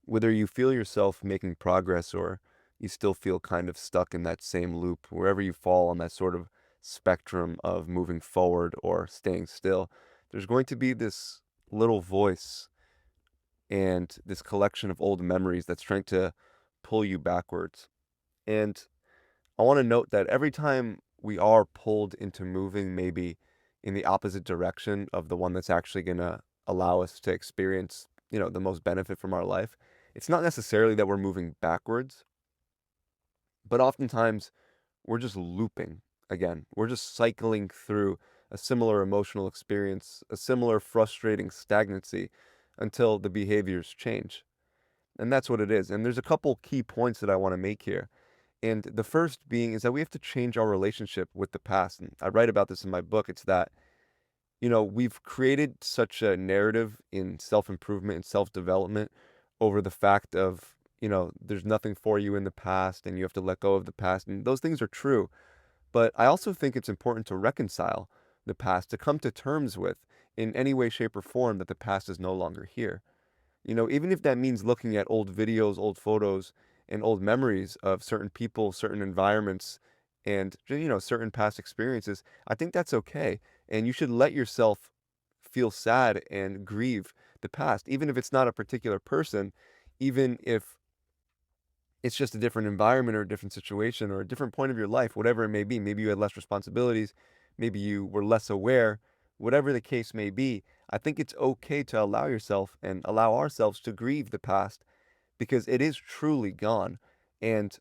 whether you feel yourself making progress or you still feel kind of stuck in that same loop, wherever you fall on that sort of spectrum of moving forward or staying still, there's going to be this little voice and this collection of old memories that's trying to pull you backwards. And I want to note that every time we are pulled into moving maybe in the opposite direction of the one that's actually going to allow us to experience, the most benefit from our life, it's not necessarily that we're moving backwards, but oftentimes we're just looping again. We're just cycling through a similar emotional experience, a similar frustrating stagnancy until the behaviors change. And that's what it is. And there's a couple key points that I want to make here. And the first being is that we have to change our relationship with the past. And I write about this in my book. It's that, we've created such a narrative in self improvement and self development over the fact of, there's nothing for you in the past and you have to let go of the past. And those things are true. But I also think it's important to reconcile the past, to come to terms with in any way, shape, or form that the past is no longer here. Even if that means looking at old videos, old photos, and old memories of certain people, certain environments, and certain past experiences, I think that's okay. And you should let yourself feel sad and grieve the past, even if it's not a particular person, even if it's just a different environment or a different situation or a different point of your life, whatever it may be. Maybe you had less responsibilities, maybe you were less aware, whatever the case may be. I think it's okay to allow yourself and allow ourselves to grieve the past because it is truly gone. And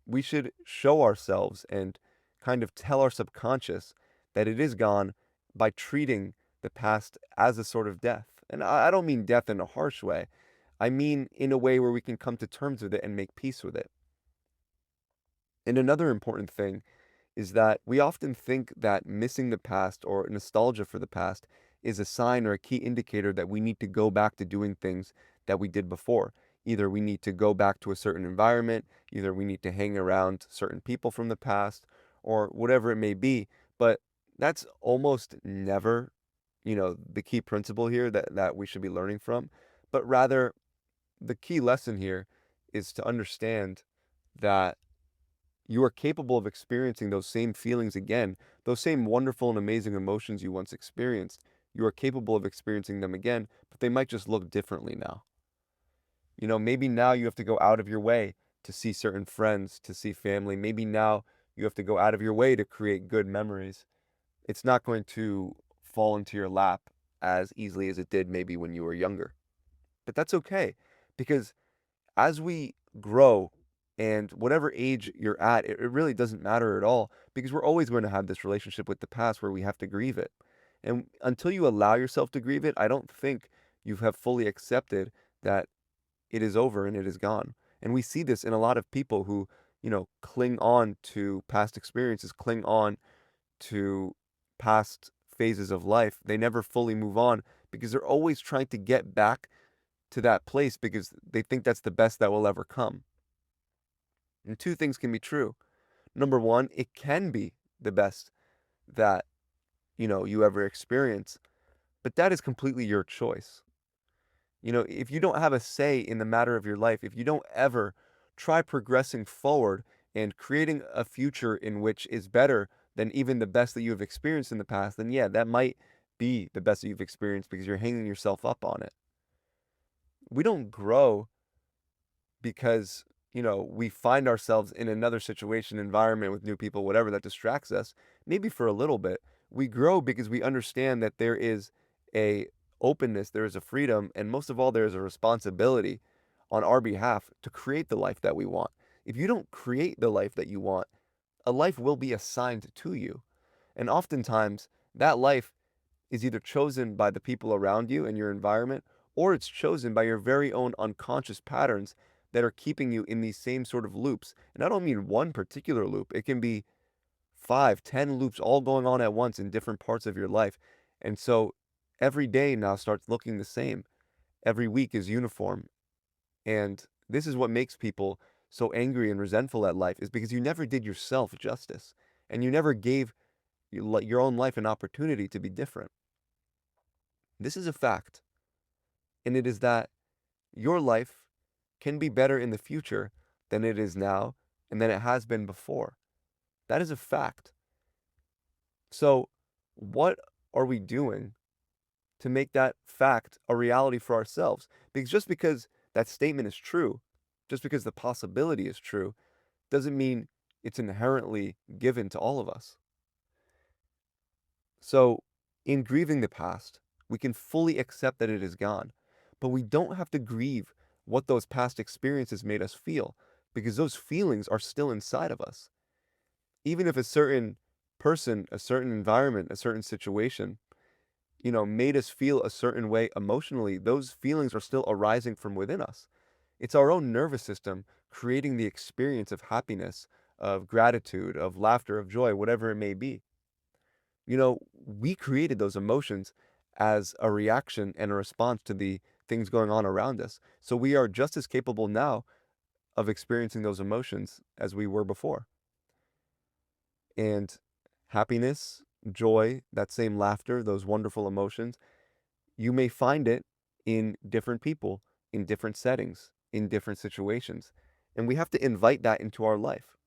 we should show ourselves and kind of tell our subconscious that it is gone by treating the past as a sort of death. And I don't mean death in a harsh way. I mean in a way where we can come to terms with it and make peace with it. And another important thing is that we often think that missing the past or nostalgia for the past is a sign or a key indicator that we need to go back to doing things that we did before. Either we need to go back to a certain environment, either we need to hang around certain people from the past, or whatever it may be. But that's almost never, the key principle here that we should be learning from. But rather, the key lesson here is to understand that you are capable of experiencing those same feelings again, those same wonderful and amazing emotions you once experienced. You are capable of experiencing them again, but they might just look differently now. Maybe now you have to go out of your way to see certain friends, to see family. Maybe now you have to go out of your way to create good memories. It's not going to fall into your lap as easily as it did maybe when you were younger. But that's okay because as we grow and whatever age you're at, it really doesn't matter at all because we're always going to have this relationship with the past where we have to grieve it. And until you allow yourself to grieve it, I don't think you have fully accepted that it is over and it is gone. And we see this in a lot of people who, cling on to past experiences, cling on to past phases of life. They never fully move on because they're always trying to get back to that place because they think that's the best that will ever come. And two things can be true. Number one, it can be the best that, you ever experience, but that is completely your choice. If you don't have a say in the matter of your life, if you don't ever try progressing forward and creating a future in which is better than even the best that you have experienced in the past, then yeah, that might be the best that you've experienced because you're hanging yourself up on it. We don't grow because, we find ourselves in another situation, environment with new people, whatever that distracts us, maybe for a little bit. We grow because we understand that there is a openness, there is a freedom, and most of all, there is a responsibility on our behalf to create the life that we want. If you don't create the life that you want, a life will be assigned to you. And oftentimes, that life is either chosen by the people around you and your environment, or it's chosen by your very own unconscious patterns that are keeping you in these same sort of loops. And I don't mean one particular loop, it can be 5, 10 loops all going on at once in different parts of your life. And so every day now starts looking the same. Every week is uniform. And this is what makes people so angry and resentful at life is because you never did yourself justice and you never gave your own life an opportunity to be different. This is a fact, and it is that your life can be better in the future than it is now and than it has been before. That is a fact. So, what are we doing to make that fact a reality for ourselves? Because just because that statement is true, just because the possibility is true, doesn't mean it's inherently given to all of us. So, in grieving the past, we can fully accept that it is gone, but we don't have to grieve what those past experiences made us feel, because those feelings are still inside of us. Even if a certain person, a certain environment, a certain situation, made us feel a certain way emotionally, those feelings are still arising from within us. It's our own nervous system creating the experience of happiness, of gratitude, of laughter, of joy, whatever it may be. We created those emotions as a reaction and a response to the things going on around us. So we are just as capable now of experiencing those emotions as we were before. And happiness, joy, that same laughter, those wonderful emotions, you may find it in different people, in different settings, in different situations. And we have to invite that into our life.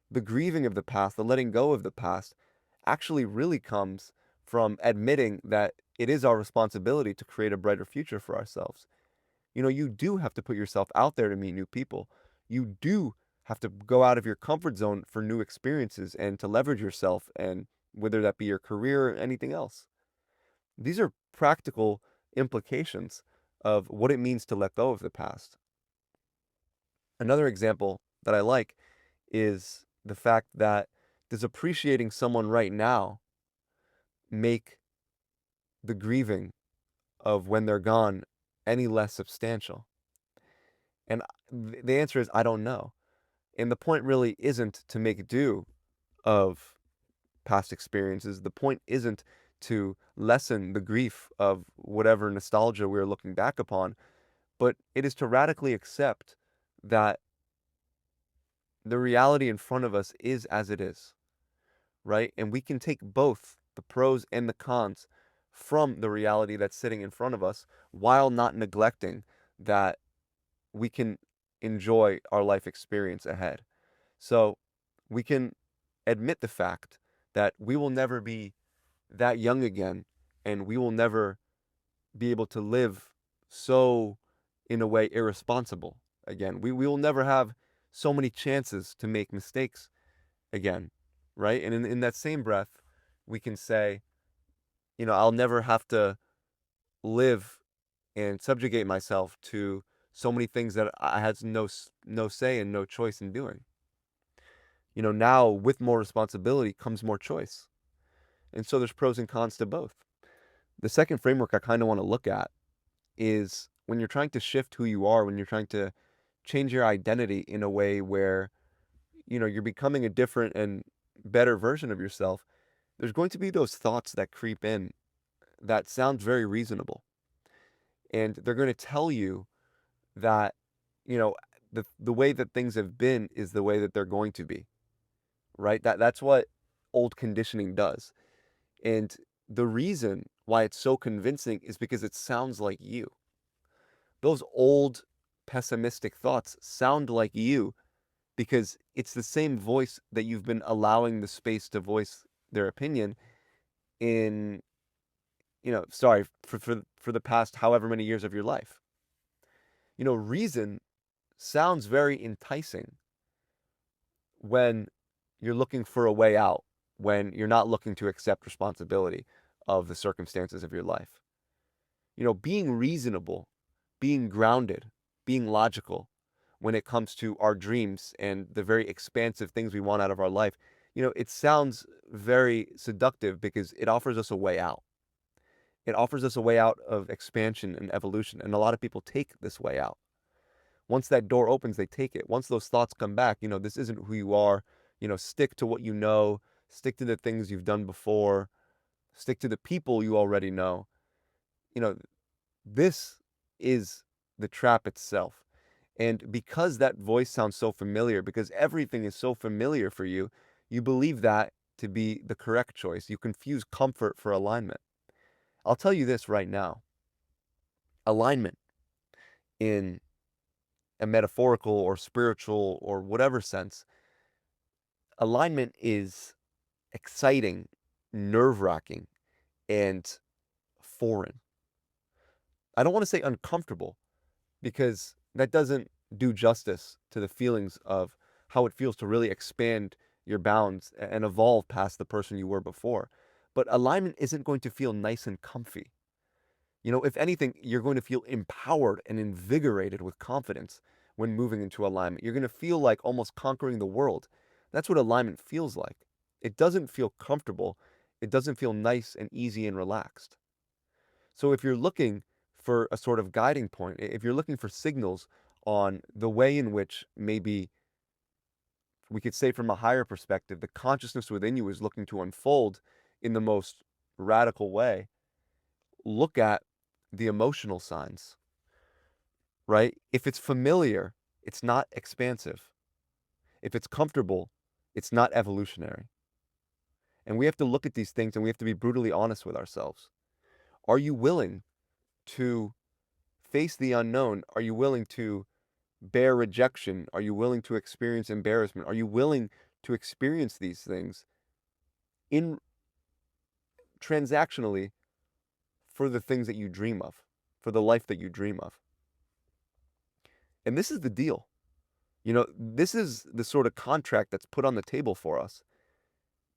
The grieving of the past, the letting go of the past, actually really comes from admitting that it is our responsibility to create a brighter future for ourselves. You do have to put yourself out there to meet new people. You do have to go out of your comfort zone for new experiences and to leverage yourself, and whether that be your career or anything else. These are practical implications of what it means to let go of the past. Another example that I like is the fact that does appreciating someone right now make the grieving of when they're gone any less substantial? And the answer is I don't know. And the point really isn't to make do of past experiences. The point isn't to lessen the grief of whatever nostalgia we're looking back upon, but it is to radically accept that the reality in front of us is as it is, right? And we can take both the pros and the cons from the reality that's sitting in front of us while not neglecting that we can enjoy our life experience ahead. So we can admit the fact that we will never be that young again, and we will never be able to live so, in a way, irresponsible again. We will never have so many chances to make mistakes again, right? And in that same breath, we can say, I'll never have to live and subjugate myself to so many things that I had no say and no choice in doing. Now with more responsibility comes more choice. And so there's pros and cons to both. The second framework I kind of want to look at is when you're trying to shift who you are, when you're trying to change your identity in a way where, you're becoming a different and better version of yourself, there's going to be those thoughts that creep in that sound very reasonable. And they're going to tell you that, you know, the way that things have been is the way that they're going to be, right? That's what old conditioning does. And the reason why it's so convincing is because it sounds like you. Those old pessimistic thoughts sound like you because it's the same voice that you've been allowing the space to voice their opinion in, sorry, for the past however many years of your life. Reason sounds very enticing when you're looking for a way out, when you're not looking to accept responsibility of the circumstances of your life. Being reasonable, being grounded, being logical when it comes to our dreams and the very expansive things we want out of our life, it sounds very seductive because it offers us a way out. It offers us a way out of expansion and evolution. And a lot of people take this way out. Once that door opens, they take it. Once those thoughts come back, this isn't who you are. Stick to what you know, stick to the things you've done before, stick to the people you already know. You know, this is the trap itself. And because that voice sounds so familiar, because everything is so familiar for you, you believe that to be the correct choice. You confuse comfort for alignment. I'll tell you this right now. Alignment in a metaphorical or spiritual or whatever sense, alignment is exciting, nerve-wracking, and foreign. I don't want to say uncomfortable because that doesn't do justice to the feelings of how it feels to really expand your bounds and evolve past the person you were before. But alignment isn't going to feel nice and comfy. You know, if anything, you're going to feel empowered and invigorated with confidence when moving into alignment. You're going to feel like almost conquering the world. That's what alignment feels like. It doesn't feel comfortable. It doesn't feel nice and easy and relaxed. So if you're looking for a sort of guiding point, if you're looking for signals on the way in which maybe we could say from a higher perspective, the consciousness within you is looking to unfold in the most radical way, look at the emotional signs, right? If it's familiar, it's not expansive. If it's comfortable, it's not evolutionary. And we have to look at these things and we have to be brutally honest with ourselves. Are you willing to face the unknown? Are you willing to bear rejection? Are you willing to experience embarrassment? Are you willing to experience these things in transactionally for the things that you dream of, for the life that you dream of? And this is the deal. You know, this is the sort of contract that's put on the table for us.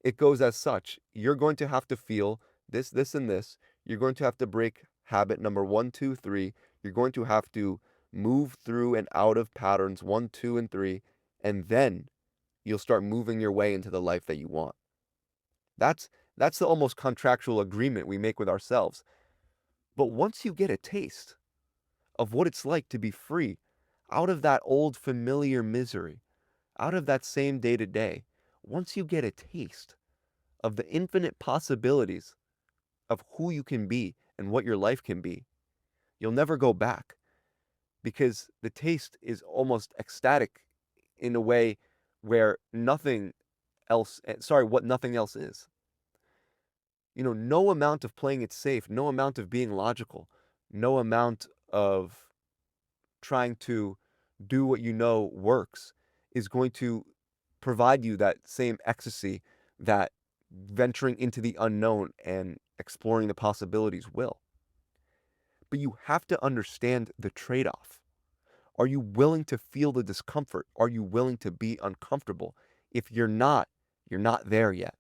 It goes as such. You're going to have to feel this, this, and this. You're going to have to break habit number 1, 2, 3. You're going to have to move through and out of patterns 1, 2, and 3. And then you'll start moving your way into the life that you want. That's that's the almost contractual agreement we make with ourselves. But once you get a taste of what it's like to be free out of that old familiar misery, out of that same day to day, once you get a taste of the infinite possibilities of who you can be and what your life can be, you'll never go back because the taste is almost ecstatic in a way where nothing else, what nothing else is. You know, no amount of playing it safe, no amount of being logical, no amount of trying to do what you know works is going to provide you that same ecstasy that venturing into the unknown and exploring the possibilities will. But you have to understand the trade off. Are you willing to feel the discomfort? Are you willing to be uncomfortable? If you're not there yet.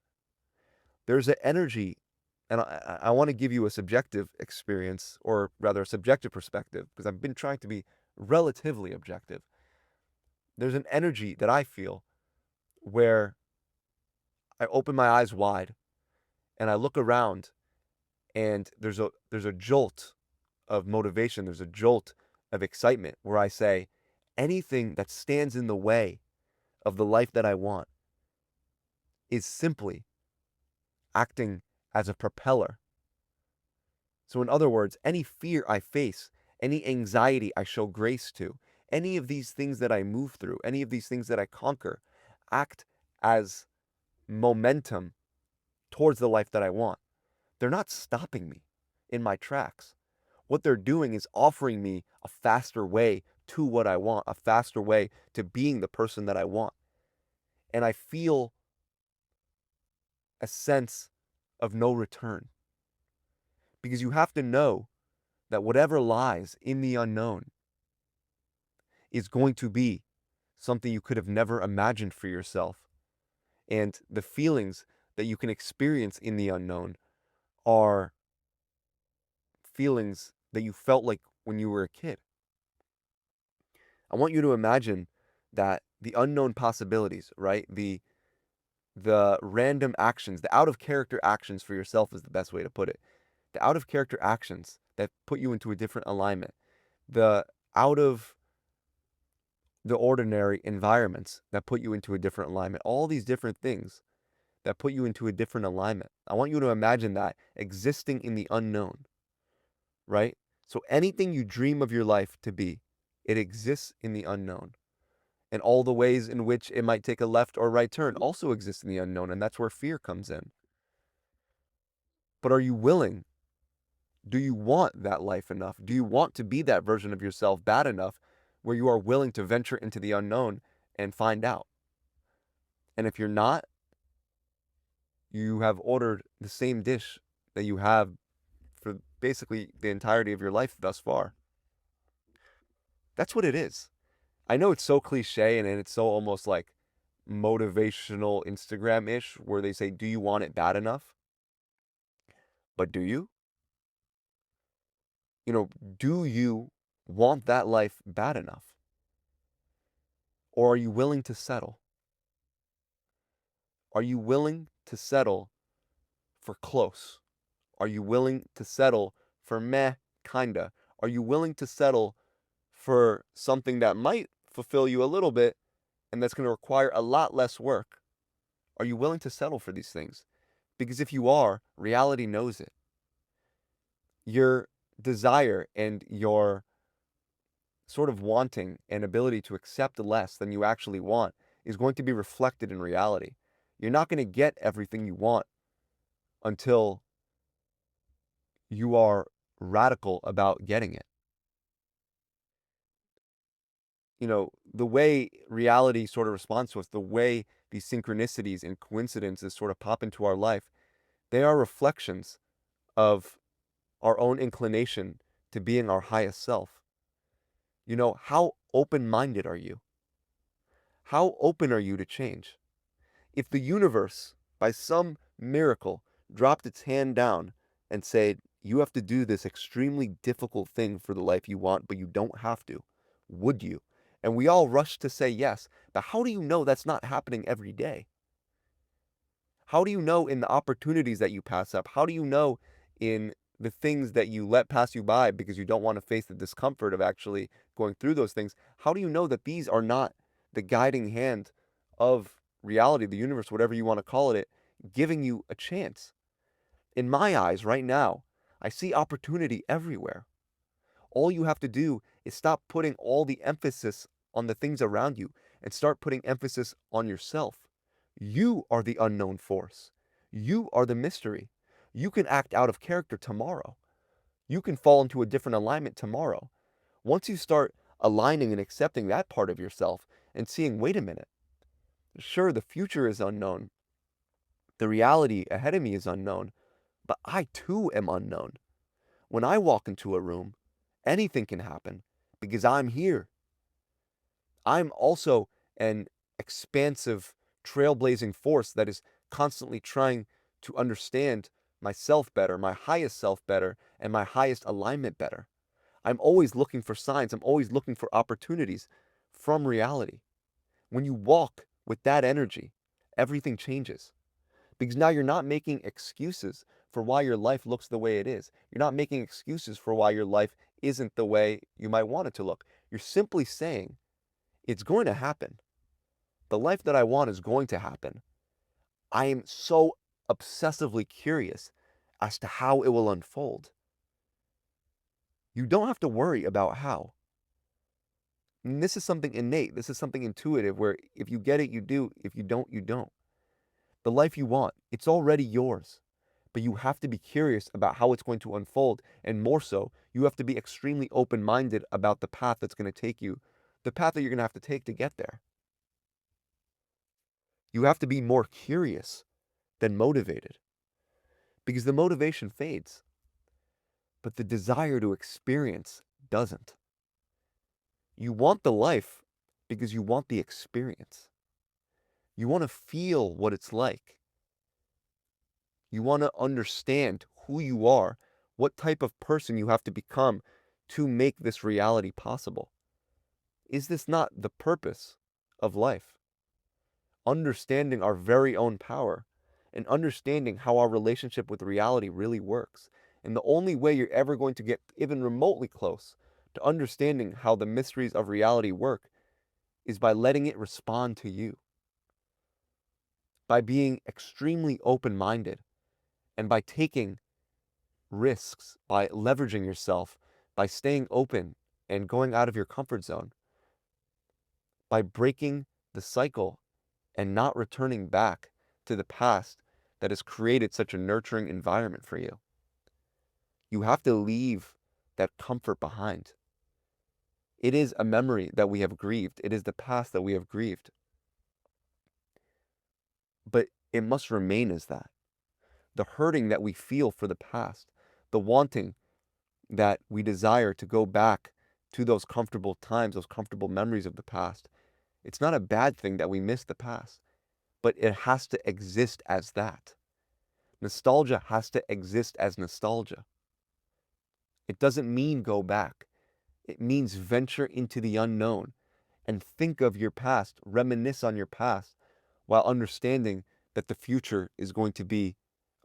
There's an energy, and I want to give you a subjective experience, or rather a subjective perspective, because I've been trying to be relatively objective. There's an energy that I feel where I open my eyes wide and I look around and there's a jolt of motivation, there's a jolt of excitement where I say anything that stands in the way of the life that I want is simply acting as a propeller. So in other words, any fear I face, any anxiety I show grace to, any of these things that I move through, any of these things that I conquer, act as momentum towards the life that I want. They're not stopping me in my tracks. What they're doing is offering me a faster way to what I want, a faster way to being the person that I want. And I feel a sense of no return because you have to know that whatever lies in the unknown is going to be something you could have never imagined for yourself. And the feelings that you can experience in the unknown are feelings that you felt like when you were a kid. I want you to imagine that the unknown possibilities, right? The random actions, the out of character actions for yourself is the best way to put it. The out of character actions that put you into a different alignment. The out of the ordinary environments that put you into a different alignment. All these different things that put you into a different alignment. I want you to imagine that existing in the unknown, right? So anything you dream of your life to be, it exists in the unknown. And all the ways in which it might take a left or right turn also exist in the unknown, and that's where fear comes in. But are you willing? Do you want that life enough? Do you want to be that version of yourself bad enough where you are willing to venture into the unknown and find out. And if you're not, you have ordered the same dish that you have for basically the entirety of your life thus far. That's what it is. I know it's so cliche and it's so almost like motivational Instagram-ish where they say, do you want it bad enough? But do you? Do you want that life bad enough? Or are you willing to settle? Are you willing to settle for close? Are you willing to settle for meh, kinda? Are you willing to settle for something that might fulfill you a little bit and that's going to require a lot less work? Are you willing to settle for these things? Because if you are, reality knows it. Your desire and your sort of wanting and ability to accept less than you actually want is going to be reflected in reality. You're not going to get everything you want until you are radical about getting it. The way reality sort of responds to us, the way these synchronicities and coincidences sort of pop into our life, they are reflections of our own inclination to being our highest self. How open-minded are you? How open are you to change? If the universe, by some miracle, dropped its hand down and said, you have to do this extremely difficult thing for the life you want, but you don't have to, would you? And we all rush to say yes, but how do you know that's not happening every day? How do you know in the opportunities that you pass up? How do you know in the things that you let pass you by because you don't want to face the discomfort of actually going through those things? How do you know that these are not the guiding hand of reality, the universe, whatever you want to call it, giving you a chance? In my eyes, right now, I see opportunity everywhere. All you have to do is stop putting all the emphasis on the things around you and start putting emphasis on yourself. You are the unknown force. You are the mystery. You can act out of character tomorrow. You can fall into a different alignment tomorrow. Once you start aligning and accepting that part of yourself and seeing, wait a minute, sure, the future is unknown. The reality ahead of me is unknown, but I too am unknown. When I walk into a room, anything can happen because I'm here. I'm also an expansive, trailblazing force that is constantly trying to understand myself better, my highest self better, and my highest alignment better. I'm always looking for signs. I'm always looking for opportunities from reality. When you walk with that energy, everything changes. Because now you're not making excuses for why your life looks the way it is. You're not making excuses for why your life isn't the way you might want it to look. You're simply saying, it's going to happen. The life that I want is going to happen. I am so obsessively curious as to how it will unfold. You don't have to worry about how. And this is something innate. This is something intuitive where if you get it, you do. If you don't, you don't. The life you want, it's already yours. But you have to be curious about how it's going to unfold. And more so, you have to be extremely open-minded about the path that's going to take you, the path that you're going to have to take to get there. You have to be more curious than motivated because the motivation fades, but the desire to experience doesn't. You want the life because you want the experience. You want to feel what it's like. You want to understand who you are, what type of person you have to become to make this reality possible. Is this not the purpose of life? Understanding our very own power and understanding how our relationship with reality really works. And the only way you're ever going to get even remotely close to understanding how the mysteries of reality work is by letting it respond to you, by being extremely open-minded, and by taking risks, by leveraging yourself, by staying open and going out of your comfort zone, by breaking the cycle and not returning back to the past that has created such a nurturing environment for you. You have to leave that comfort behind. It is a memory that we have grieved. It is the past that we have grieved. But it must remain as that. The hurting that we feel for the past, the wanting that we desire to go back to those comfortable times, those comfortable memories of the past. It's not a bad thing that we miss the past, but it has to exist as that. Nostalgia has to exist as nostalgia. It doesn't mean go back. It means venture into the unknown and think of your past, reminisce on your past, while understanding that the future is going to be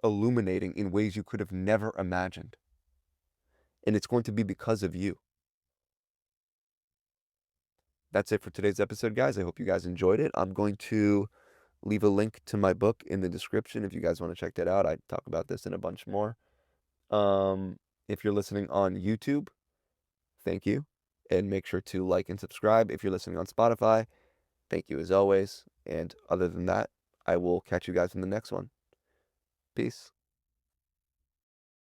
illuminating in ways you could have never imagined. And it's going to be because of you. That's it for today's episode, guys. I hope you guys enjoyed it. I'm going to leave a link to my book in the description if you guys want to check that out. I talk about this and a bunch more. If you're listening on YouTube, thank you. And make sure to like and subscribe. If you're listening on Spotify, thank you as always. And other than that, I will catch you guys in the next one. Peace.